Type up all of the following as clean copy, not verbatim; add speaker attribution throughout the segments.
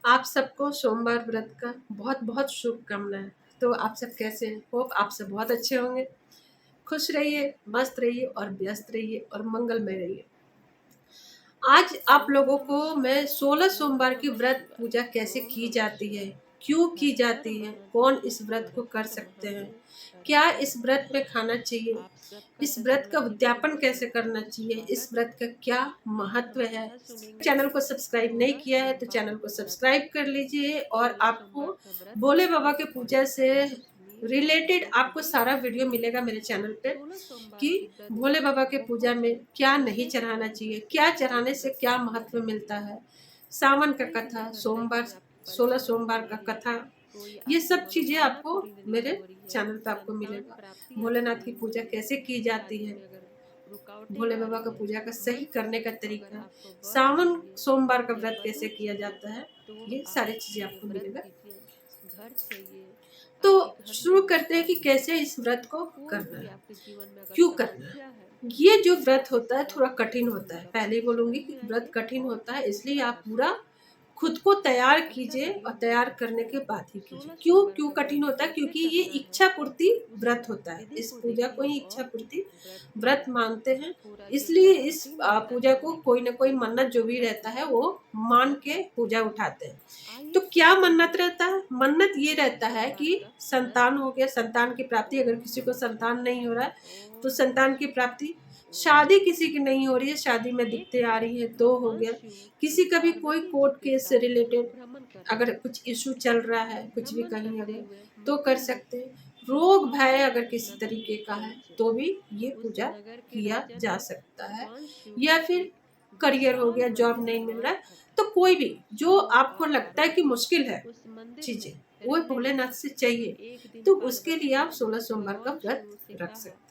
Speaker 1: आप सबको सोमवार व्रत का बहुत बहुत शुभकामनाएं। तो आप सब कैसे हैं? होप आप सब बहुत अच्छे होंगे। खुश रहिए, मस्त रहिए और व्यस्त रहिए और मंगलमय रहिए। आज आप लोगों को मैं 16 सोमवार की व्रत पूजा कैसे की जाती है, क्यों की जाती है, कौन इस व्रत को कर सकते हैं, क्या इस व्रत में खाना चाहिए, इस व्रत का उद्यापन कैसे करना चाहिए, इस व्रत का क्या महत्व है। चैनल को सब्सक्राइब नहीं किया है तो चैनल को सब्सक्राइब कर लीजिए और आपको भोले बाबा के पूजा से रिलेटेड आपको सारा वीडियो मिलेगा मेरे चैनल पे कि भोले बाबा के पूजा में क्या नहीं चढ़ाना चाहिए, क्या चढ़ाने से क्या महत्व मिलता है, सावन का कथा, सोमवार 16 सोमवार का कथा, ये सब चीजें आपको मेरे चैनल पे आपको मिलेगा। भोलेनाथ की पूजा कैसे की जाती है, भोले बाबा का पूजा का सही करने का तरीका, सावन सोमवार का व्रत कैसे किया जाता है, ये सारी चीजें आपको मिलेगा। तो शुरू करते हैं कि कैसे इस व्रत को करना है, क्यों करना है। ये जो व्रत होता है थोड़ा कठिन होता है, पहले ही बोलूंगी कि व्रत कठिन होता है, इसलिए आप पूरा खुद को तैयार कीजिए और तैयार करने के बाद ही कीजिए। क्यों क्यों कठिन होता है? क्योंकि ये इच्छा पूर्ति व्रत होता है। इस पूजा को ही इच्छा पूर्ति व्रत मानते हैं, इसलिए इस पूजा को कोई ना कोई मन्नत जो भी रहता है वो मान के पूजा उठाते हैं। तो क्या मन्नत रहता है? मन्नत ये रहता है कि संतान हो गया, संतान की प्राप्ति, अगर किसी को संतान नहीं हो रहा है तो संतान की प्राप्ति, शादी किसी की नहीं हो रही है, शादी में दिक्कतें आ रही है तो हो गया, किसी का भी कोई कोर्ट केस से रिलेटेड अगर कुछ इशू चल रहा है, कुछ भी कहीं अगर, तो कर सकते हैं। रोग भय अगर किसी तरीके का है तो भी ये पूजा किया जा सकता है। या फिर करियर हो गया, जॉब नहीं मिल रहा है, तो कोई भी जो आपको लगता है कि मुश्किल है चीजें, वो भोलेनाथ से चाहिए, तो उसके लिए आप 16 सोमवार का व्रत रख सकते हैं।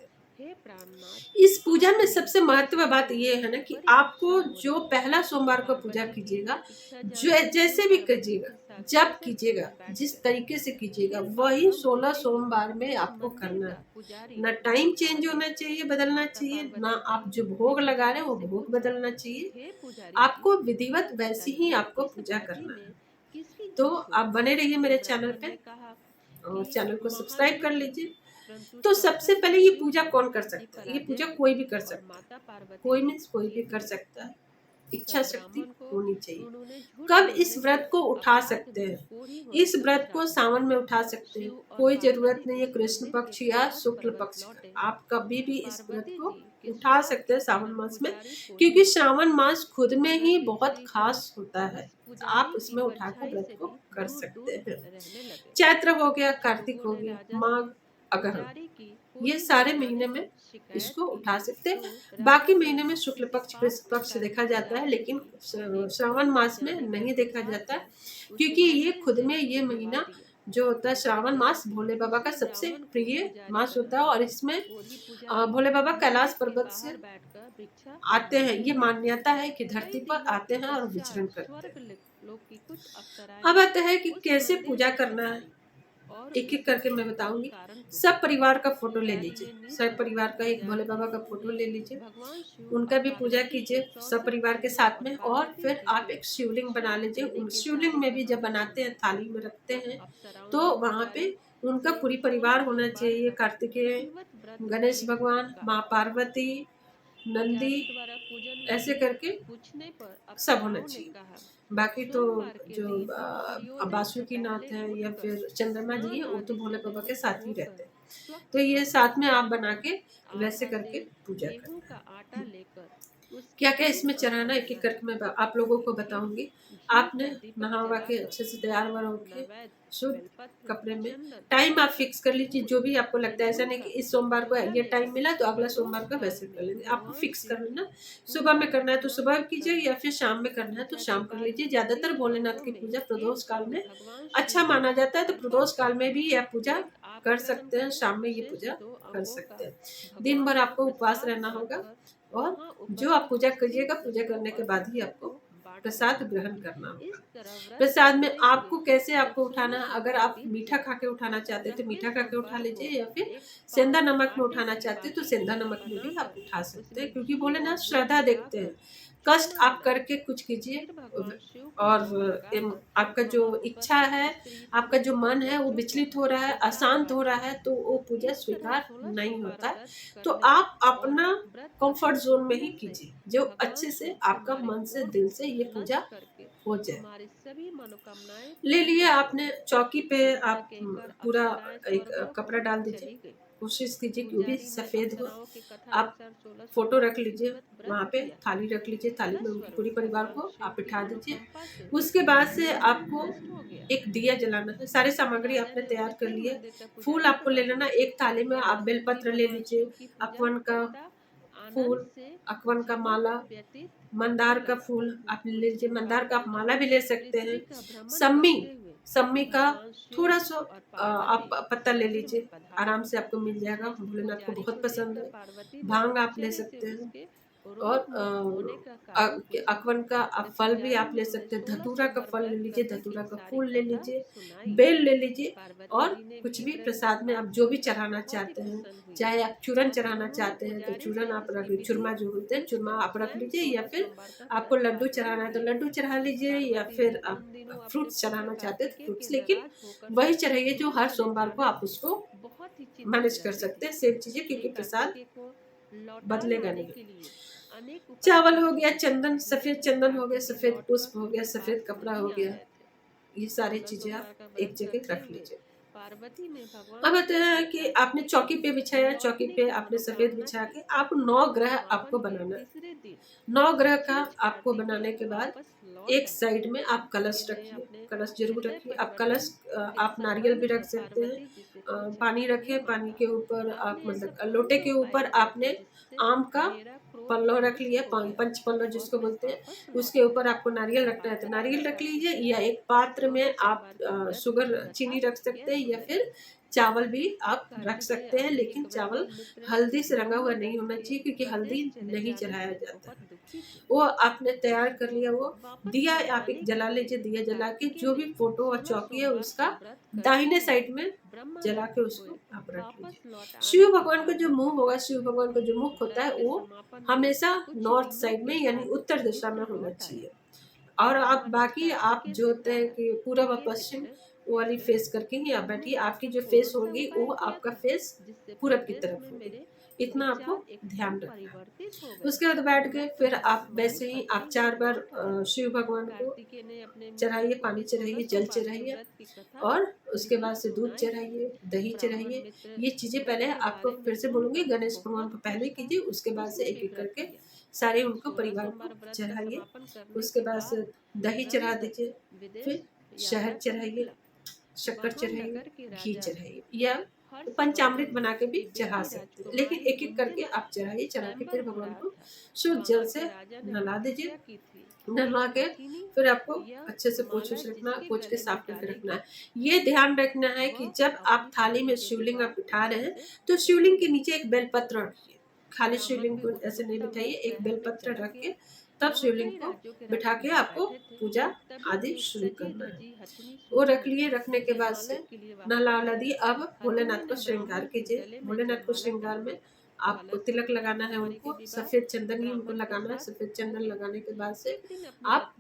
Speaker 1: इस पूजा में सबसे महत्व बात ये है ना कि आपको जो पहला सोमवार को पूजा कीजिएगा, जो जैसे भी कीजिएगा, जब कीजिएगा, जिस तरीके से कीजिएगा, वही 16 सोमवार में आपको करना है। ना टाइम चेंज होना चाहिए, बदलना चाहिए, ना आप जो भोग लगा रहे हैं वो भोग बदलना चाहिए। आपको विधिवत वैसी ही आपको पूजा करना है। तो आप बने रहिए मेरे चैनल पे और चैनल को सब्सक्राइब कर लीजिए। तो सबसे पहले ये पूजा कौन कर सकता है? ये पूजा कोई भी कर सकता है, कोई मीन्स कोई भी कर सकता है, इच्छा शक्ति होनी चाहिए। कब इस व्रत को उठा सकते हैं? इस व्रत को सावन में उठा सकते हैं, कोई जरूरत नहीं है कृष्ण पक्ष या शुक्ल पक्ष का, आप कभी भी इस व्रत को उठा सकते हैं सावन मास में, क्योंकि श्रावण मास खुद में ही बहुत खास होता है। आप इसमें उठाकर व्रत को कर सकते हैं। चैत्र हो गया, कार्तिक हो गया, माघ, अगहन, ये सारे महीने में इसको उठा सकते हैं। बाकी महीने में शुक्ल पक्ष कृष्ण पक्ष देखा जाता है, लेकिन श्रावण मास में नहीं देखा जाता, क्योंकि ये खुद में ये महीना जो होता है श्रावण मास भोले बाबा का सबसे प्रिय मास होता है, और इसमें भोले बाबा कैलाश पर्वत से आते हैं। ये मान्यता है कि धरती पर आते हैं और विचरण करते हैं। अब आता है कि कैसे पूजा करना है, एक एक करके मैं बताऊंगी। सब परिवार का फोटो ले लीजिए, सब परिवार का एक भोले बाबा का फोटो ले लीजिए, उनका भी पूजा कीजिए सब परिवार के साथ में। और फिर आप एक शिवलिंग बना लीजिए। उन शिवलिंग में भी जब बनाते हैं, थाली में रखते हैं, तो वहाँ पे उनका पूरी परिवार होना चाहिए। कार्तिकेय, गणेश भगवान, माँ पार्वती, नंदी, ऐसे करके सब होना चाहिए। बाकी तो जो बासुकी नाथ है या फिर चंद्रमा जी है, वो तो भोले बाबा के साथ ही रहते हैं। तो ये साथ में आप बना के वैसे करके पूजा करना। क्या क्या इसमें चढ़ाना एक एक करके मैं आप लोगों को बताऊंगी। आपने नहा वहा के अच्छे से तैयार वार होके शुद्ध कपड़े में टाइम आप फिक्स कर लीजिए, जो भी आपको लगता है। ऐसा नहीं कि इस सोमवार को ये टाइम मिला तो अगला सोमवार का वैसे कर लेंगे, आपको फिक्स कर लेना। सुबह में करना है तो सुबह कीजिए, या फिर शाम में करना है तो शाम कर लीजिए। ज्यादातर भोलेनाथ की पूजा प्रदोष काल में अच्छा माना जाता है, तो प्रदोष काल में भी यह पूजा कर सकते हैं, शाम में ये पूजा कर सकते हैं। दिन भर आपको उपवास रहना होगा, और जो आप पूजा करिएगा, पूजा करने के बाद ही आपको प्रसाद ग्रहण करना होगा। प्रसाद में आपको कैसे आपको उठाना, अगर आप मीठा खा के उठाना चाहते हैं तो मीठा खा के उठा लीजिए, या फिर सेंधा नमक में उठाना चाहते हैं तो सेंधा नमक में भी आप उठा सकते हैं, क्योंकि भोलेनाथ श्रद्धा देखते हैं। कष्ट आप करके कुछ कीजिए, और आपका जो इच्छा है, आपका जो मन है वो विचलित हो रहा है, अशांत हो रहा है, तो वो पूजा स्वीकार नहीं होता है। तो आप अपना कंफर्ट जोन में ही कीजिए, जो अच्छे से आपका मन से दिल से ये पूजा हो जाए। ले लिए आपने चौकी पे, आप पूरा एक कपड़ा डाल दीजिए, कोशिश कीजिए कि वो भी सफ़ेद हो। आप फोटो रख लीजिए, वहाँ पे थाली रख लीजिए, थाली में उनके पूरे परिवार को आप बिठा दीजिए। उसके बाद से आपको एक दिया जलाना है। सारी सामग्री आपने तैयार कर ली है। फूल आपको ले लेना, एक थाली में आप बेलपत्र ले लीजिए, अकवन का फूल, अकवन का माला, मंदार का फूल आप ले लीजिए, मंदार का आप माला भी ले सकते हैं। सम्मी, सम्मी का थोड़ा सा आप पत्ता ले लीजिए, आराम से आपको मिल जाएगा, भोलेनाथ को बहुत पसंद है। भांग आप ले सकते हैं, और अकवन का आप फल भी आप ले सकते हैं। धतूरा का फल ले लीजिए, धतूरा का फूल ले लीजिए, बेल ले लीजिए, और कुछ भी प्रसाद में आप जो भी चढ़ाना चाहते हैं, चाहे आप चूरन चढ़ाना चाहते हैं तो चूरन आप रख लीजिए, चूरमा जो बोलते हैं चूरमा आप रख लीजिए, या फिर आपको लड्डू चढ़ाना है तो लड्डू चढ़ा लीजिए, या फिर आप फ्रूट्स चढ़ाना चाहते हैं तो फ्रूट्स, लेकिन वही चढ़ाइए जो हर सोमवार को आप उसको मैनेज कर सकते हैं, सेम चीजें, क्योंकि प्रसाद बदलेगा नहीं। चावल हो गया, चंदन, सफेद चंदन हो गया, सफेद पुष्प हो गया, सफेद कपड़ा हो गया, ये सारी चीजें आप एक जगह रख लीजिए। अब आते हैं कि आपने चौकी पे बिछाया, चौकी पे आपने सफेद बिछा के आप 9 ग्रह आपको बनाना है। 9 ग्रह का आपको बनाने के बाद एक साइड में आप कलश रखिए, कलश जरूर रखिए। आप कलश आप नारियल भी रख सकते हैं, पानी रखे, पानी के ऊपर आप मतलब लोटे के ऊपर आपने आम का पल्लो रख लिया, पंच पल्लो जिसको बोलते हैं, उसके ऊपर आपको नारियल रखना है तो नारियल रख लीजिए, या एक पात्र में आप शुगर चीनी रख सकते हैं, या फिर चावल भी आप रख सकते हैं, लेकिन चावल हल्दी से रंगा हुआ नहीं होना चाहिए, क्योंकि हल्दी नहीं चढ़ाया जाता है। वो आपने तैयार कर लिया, वो दिया आप एक जला लीजिए, दिया जला के जो भी फोटो और चौकी है उसका दाहिने साइड में जला के उसको आप रख लीजिए। शिव भगवान का जो मुंह होगा, शिव भगवान का जो मुख होता है वो हमेशा नॉर्थ साइड में यानी उत्तर दिशा में होना चाहिए, और आप बाकी आप जो होते हैं कि पूरब और पश्चिम वो वाली फेस करके ही आप बैठिए, आपकी जो फेस होगी वो आपका फेस पूरब की तरफ होगी, इतना आपको ध्यान रखना है। उसके बाद बैठ गए, फिर आप वैसे ही आप 4 बार शिव भगवान को चढ़ाइए, पानी चढ़ाइए, जल चढ़ाइए, और उसके बाद से दूध चढ़ाइए, दही चढ़ाइए। ये चीजें पहले आपको फिर से बोलूंगी, गणेश भगवान को पहले कीजिए, उसके बाद से एक एक करके सारे उनको परिवार को चढ़ाइए। उसके बाद से दही चढ़ा दीजिए, फिर शहद चढ़ाइए, शक्कर चढ़ाइए, घी चढ़ाइए, या पंचामृत बना के भी चढ़ा सकते हैं, लेकिन एक एक करके आप चढ़ाइए। चढ़ा के फिर भगवान को शुद्ध जल से नहला दीजिए, नहला के फिर आपको अच्छे से पोंछ रखना, पोंछ के साफ करके रखना है। ये ध्यान रखना है कि जब आप थाली में शिवलिंग आप बिठा रहे हैं तो शिवलिंग के नीचे एक बेलपत्र रखिए, खाली शिवलिंग को ऐसे नहीं बिठाइए, एक बेलपत्र रख के तब शिवलिंग को बिठा के आपको पूजा आदि शुरू करना है। वो रख लिए, रखने के बाद से नहला दिए। अब भोलेनाथ को श्रृंगार कीजिए। भोलेनाथ को श्रृंगार में आपको तिलक लगाना है, उनको सफेद चंदन ही उनको लगाना है। सफेद चंदन लगाने के बाद से आप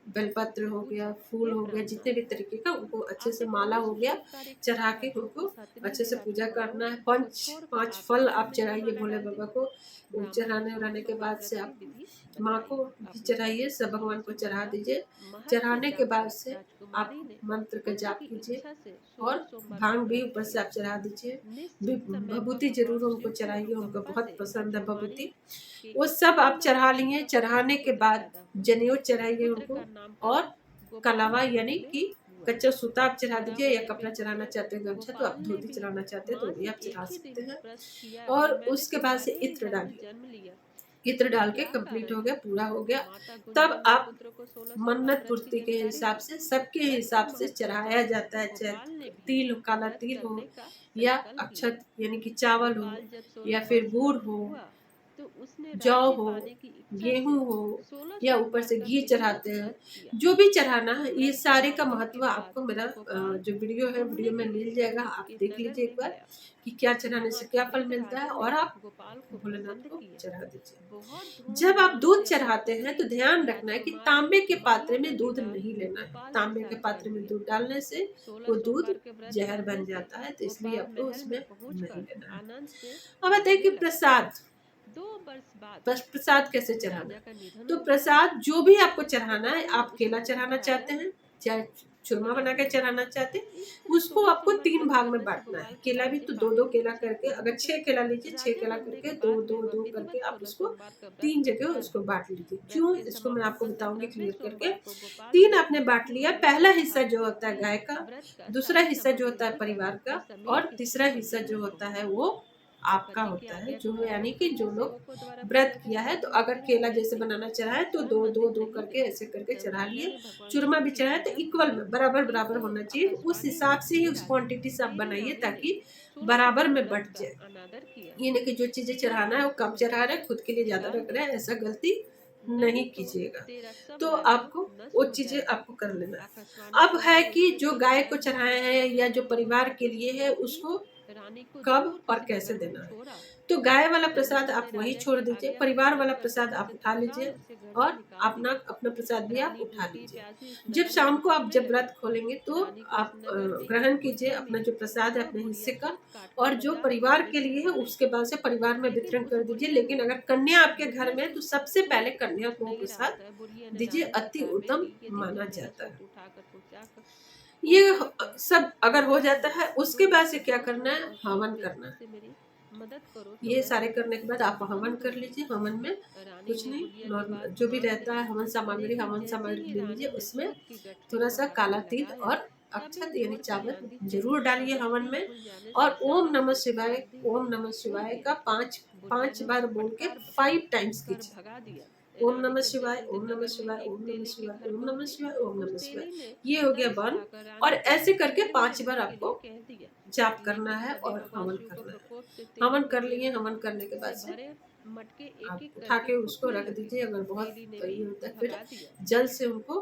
Speaker 1: बेलपत्र हो गया, फूल हो गया, जितने भी तरीके का उनको अच्छे से माला हो गया चढ़ा के उनको अच्छे से पूजा करना है। 5 फल आप चढ़ाइए भोले बाबा को। चढ़ाने उड़ाने के बाद से आप माँ को भी चढ़ाइए, सब भगवान को चढ़ा दीजिए। चढ़ाने के बाद से आप मंत्र का जाप कीजिए, और भांग भी ऊपर से आप चढ़ा दीजिए। भभूति जरूर उनको चढ़ाइए, उनको बहुत पसंद है भभूति। वो सब आप चढ़ा लिए। चढ़ाने के बाद जनेऊ चढ़ाइए उनको, और कलावा यानी कि कच्चा सूता आप चढ़ा दीजिए, या कपड़ा चढ़ाना चाहते हैं गमछा, तो आप धोती चढ़ाना चाहते हैं तो भी आप चढ़ा सकते हैं। और उसके बाद से इत्र डालिए, इत्र डाल के कंप्लीट हो गया, पूरा हो गया। तब आप मन्नत पूर्ति के हिसाब से, सबके हिसाब से चढ़ाया जाता है, चाहे तिल, काला तिल हो, या अक्षत यानी कि चावल हो, या फिर गुड़ हो, जौ हो, गेहूं हो, या ऊपर से घी चढ़ाते हैं, जो भी चढ़ाना है, ये सारे का महत्व आपको मेरा जो वीडियो है, वीडियो में मिल जाएगा। आप देख लीजिए एक बार कि क्या चढ़ाने से क्या फल मिलता है, और आप भोलेनाथ को चढ़ा दीजिए। जब आप दूध चढ़ाते हैं तो ध्यान रखना है कि तांबे के पात्र में दूध नहीं लेना है। तांबे के पात्र में दूध डालने से वो दूध जहर बन जाता है, तो इसलिए आपको उसमें नहीं लेना है। अब आते हैं कि प्रसाद। प्रसाद कैसे चढ़ाना है? तो प्रसाद जो भी आपको चढ़ाना है, आप केला चढ़ाना चाहते हैं, चाहे चूरमा बना के चढ़ाना चाहते हैं, उसको आपको 3 भाग में बांटना है। केला भी तो 2-2 केला करके, अगर 6 केला लीजिए, 6 केला करके 2-2-2 करके आप उसको 3 जगह उसको बांट लीजिए। क्यों, इसको मैं आपको बताऊंगी क्लियर करके। 3 आपने बांट लिया। पहला हिस्सा जो होता है गाय का, दूसरा हिस्सा जो होता है परिवार का, और तीसरा हिस्सा जो होता है वो आपका होता है। जो यानी कि जो लोग व्रत किया है, तो अगर केला जैसे बनाना चढ़ा है तो 2-2-2 करके ऐसे करके चढ़ा लिए। चूरमा भी चढ़ा है तो इक्वल में बराबर बराबर होना चाहिए। उस हिसाब से ही उस क्वांटिटी से आप बनाइए ताकि बराबर में बट जाए। ये नहीं कि जो चीजें चढ़ाना है वो कम चढ़ा रहे हैं, खुद के लिए ज्यादा रख रहे हैं, ऐसा गलती नहीं कीजिएगा। तो आपको वो चीजें आपको कर लेना है। अब है कि जो गाय को चढ़ाए हैं या जो परिवार के लिए है, उसको कब और कैसे देना है। तो गाय वाला प्रसाद आप वही छोड़ दीजिए, परिवार वाला प्रसाद आप उठा लीजिए, और अपना अपना प्रसाद भी आप उठा लीजिए। जब शाम को आप जब व्रत खोलेंगे तो आप ग्रहण कीजिए अपना जो प्रसाद है अपने हिस्से का, और जो परिवार के लिए है उसके बाद से परिवार में वितरण कर दीजिए। लेकिन अगर कन्या आपके घर में है तो सबसे पहले कन्या को प्रसाद दीजिए, अति उत्तम माना जाता है। ये सब अगर हो जाता है, उसके बाद से क्या करना है, हवन करना है। ये सारे करने के बाद आप हवन कर लीजिए। हवन में कुछ नहीं, नॉर्मल जो भी रहता है हवन सामग्री ले लीजिए। उसमें थोड़ा सा काला तिल और अक्षत यानी चावल जरूर डालिए हवन में, और ओम नमः शिवाय का 5 बार बोल के 5 टाइम्स कीजिए। ओम नमः शिवाय, ओम नमः शिवाय, ओम नमः शिवाय, ओम नमः शिवाय, ओम नमः शिवाय। ये हो गया 1, और ऐसे करके 5 बार आपको जाप करना है और हवन करना है। हवन कर लिए, हवन करने के बाद से आप उठा के उसको रख दीजिए। अगर बहुत ये होता है फिर जल से उनको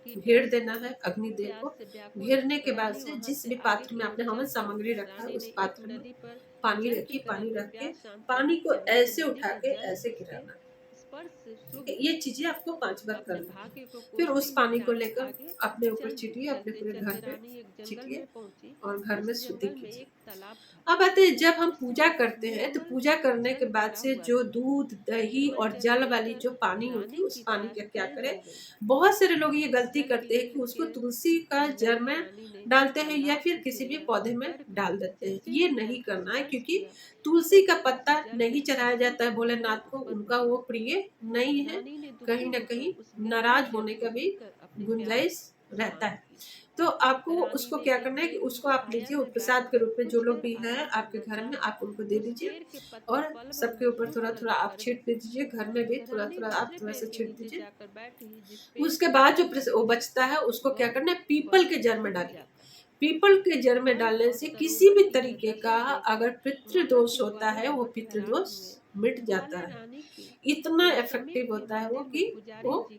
Speaker 1: घेर देना है। अग्निदेव को घेरने के बाद से जिस भी पात्र में आपने हवन सामग्री रखा है उस पात्र में पानी रखिए। पानी रख के पानी को ऐसे उठा के ऐसे गिराना। ठीक है, ये चीजें आपको 5 बार करना है। फिर उस पानी को लेकर अपने ऊपर छिटिए, अपने पूरे घर पे छिटिए और घर में शुद्धि कीजिए। अब आते हैं जब हम पूजा करते हैं, तो पूजा करने के बाद से जो दूध, दही और जल वाली जो पानी होती है, उस पानी का क्या करें। बहुत सारे लोग ये गलती करते हैं कि उसको तुलसी का जड़ में डालते हैं या फिर किसी भी पौधे में डाल देते हैं। ये नहीं करना है, क्योंकि तुलसी का पत्ता नहीं चढ़ाया जाता है भोलेनाथ को, उनका वो प्रिय नहीं है। कहीं ना कहीं नाराज होने का भी गुंजाइश रहता है। तो आपको उसको क्या करना है कि उसको आप लीजिए, प्रसाद के रूप में जो लोग भी हैं आपके घर में आप उनको दे दीजिए, और सबके ऊपर थोड़ा थोड़ा आप छींट दीजिए। घर में भी थोड़ा थोड़ा आप थोड़ा सा छींट दीजिए। उसके बाद जो वो बचता है उसको क्या करना है, पीपल के जड़ में डालिए। पीपल के जड़ में डालने से किसी भी तरीके का अगर पितृदोष होता है वो पितृदोष मिट जाता है। इतना इफेक्टिव होता है वो कि वो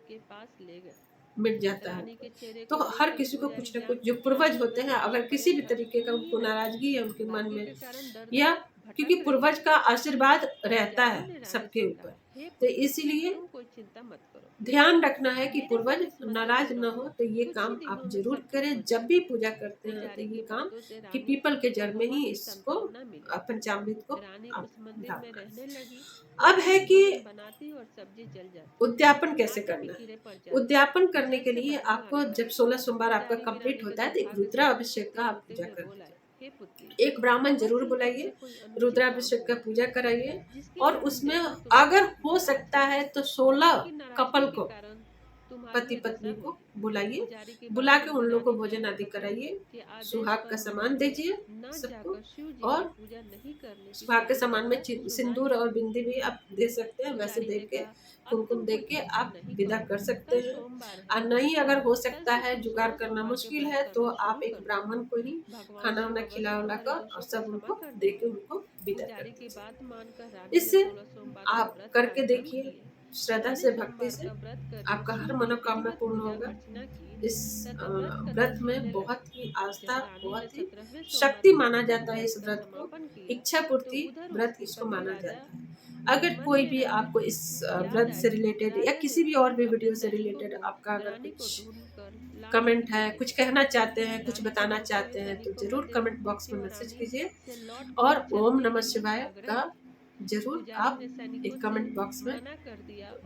Speaker 1: मिट जाता है। तो हर किसी को कुछ न कुछ जो पूर्वज होते हैं, अगर किसी भी तरीके का उनको नाराजगी है उनके मन में, या क्योंकि पूर्वज का आशीर्वाद रहता है सबके ऊपर, तो इसीलिए ध्यान रखना है कि पूर्वज नाराज न हो। तो ये काम आप जरूर करें जब भी पूजा करते हैं। तो ये काम कि पीपल के जड़ में ही इसको पंचामृत को आप डालना। अब है कि उद्यापन कैसे करना है। उद्यापन करने के लिए आपको जब 16 सोमवार आपका कंप्लीट होता है तो एक रुद्राभिषेक का आप पूजा करना है। एक ब्राह्मण जरूर बुलाइए, रुद्राभिषेक का पूजा कराइए, और उसमें अगर हो सकता है तो 16 कपल को, पति पत्नी को बुलाइए। बुला के उन लोगों को भोजन आदि कराइए, सुहाग का सामान दीजिए सबको, और सुहाग के सामान में सिंदूर और बिंदी भी आप दे सकते हैं। वैसे दे के कुमकुम दे के आप विदा कर सकते हैं। और नहीं अगर हो सकता है, जुगाड़ करना मुश्किल है, तो आप एक ब्राह्मण को ही खाना वाना खिला उला कर और सब उनको दे के उनको विदा कर दीजिए। इससे आप करके देखिए, श्रद्धा से, भक्ति से आपका हर मनोकामना पूर्ण होगा। इस व्रत में बहुत ही आस्था, बहुत ही शक्ति माना जाता है इस व्रत को। इच्छा पूर्ति व्रत इसको माना जाता है। अगर कोई भी आपको इस व्रत से रिलेटेड या किसी भी और भी वीडियो से रिलेटेड आपका अगर कुछ कमेंट है, कुछ कहना चाहते हैं, कुछ बताना चाहते हैं, तो जरूर कमेंट बॉक्स में मैसेज कीजिए। और ओम नमः शिवाय का जरूर आप एक कमेंट बॉक्स में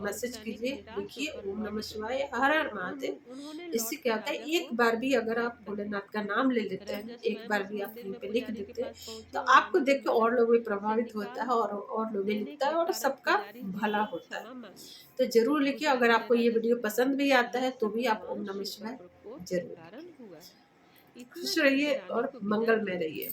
Speaker 1: मैसेज कीजिए, लिखिए ओम नमः शिवाय, हर हर महादेव। इससे क्या होता है, एक बार भी अगर आप भोलेनाथ का नाम ले लेते हैं, एक बार भी आप कहीं पे लिख देते हैं, तो आपको देख के और लोग भी प्रभावित होता है, और लोग भी लिखता है, और सबका भला होता है। तो जरूर लिखिए। अगर आपको ये वीडियो पसंद भी आता है तो भी आप ओम नमः शिवाय जरूर लिखिए। खुश रहिए और मंगलमय रहिए।